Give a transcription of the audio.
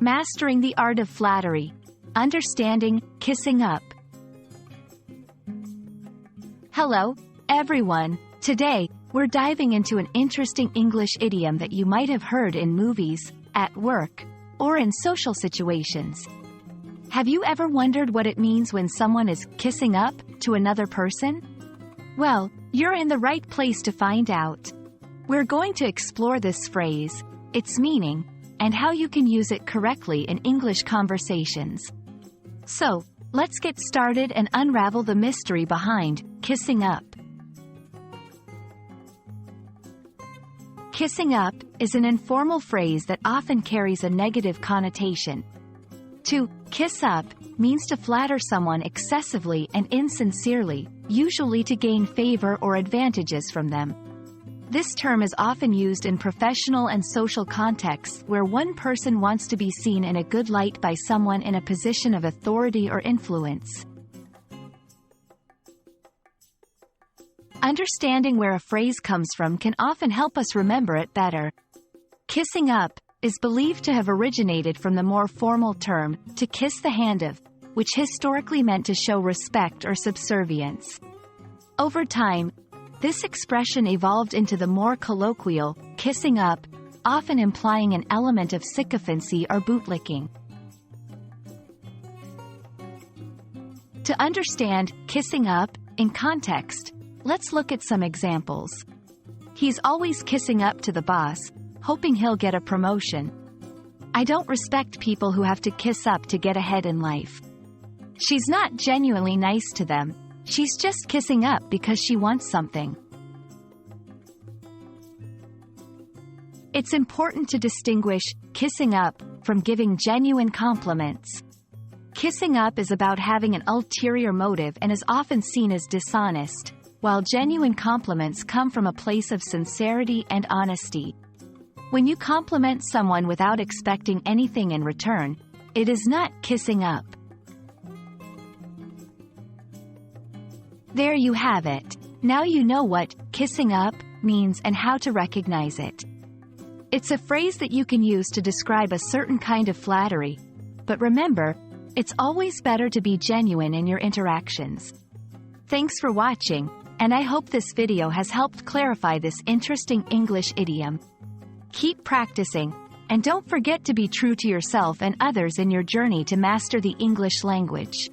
Mastering the Art of Flattery. Understanding kissing up. Hello, everyone. Today, we're diving into an interesting English idiom that you might have heard in movies, at work, or in social situations. Have you ever wondered what it means when someone is kissing up to another person? Well, you're in the right place to find out. We're going to explore this phrase, its meaning, and how you can use it correctly in English conversations. So, let's get started and unravel the mystery behind kissing up. Kissing up is an informal phrase that often carries a negative connotation. To kiss up means to flatter someone excessively and insincerely, usually to gain favor or advantages from them. This term is often used in professional and social contexts where one person wants to be seen in a good light by someone in a position of authority or influence. Understanding where a phrase comes from can often help us remember it better. Kissing up is believed to have originated from the more formal term, to kiss the hand of, which historically meant to show respect or subservience. Over time, this expression evolved into the more colloquial, kissing up, often implying an element of sycophancy or bootlicking. To understand kissing up in context, let's look at some examples. He's always kissing up to the boss, hoping he'll get a promotion. I don't respect people who have to kiss up to get ahead in life. She's not genuinely nice to them. She's just kissing up because she wants something. It's important to distinguish kissing up from giving genuine compliments. Kissing up is about having an ulterior motive and is often seen as dishonest, while genuine compliments come from a place of sincerity and honesty. When you compliment someone without expecting anything in return, it is not kissing up. There you have it. Now you know what kissing up means and how to recognize it. It's a phrase that you can use to describe a certain kind of flattery. But remember, it's always better to be genuine in your interactions. Thanks for watching, and I hope this video has helped clarify this interesting English idiom. Keep practicing, and don't forget to be true to yourself and others in your journey to master the English language.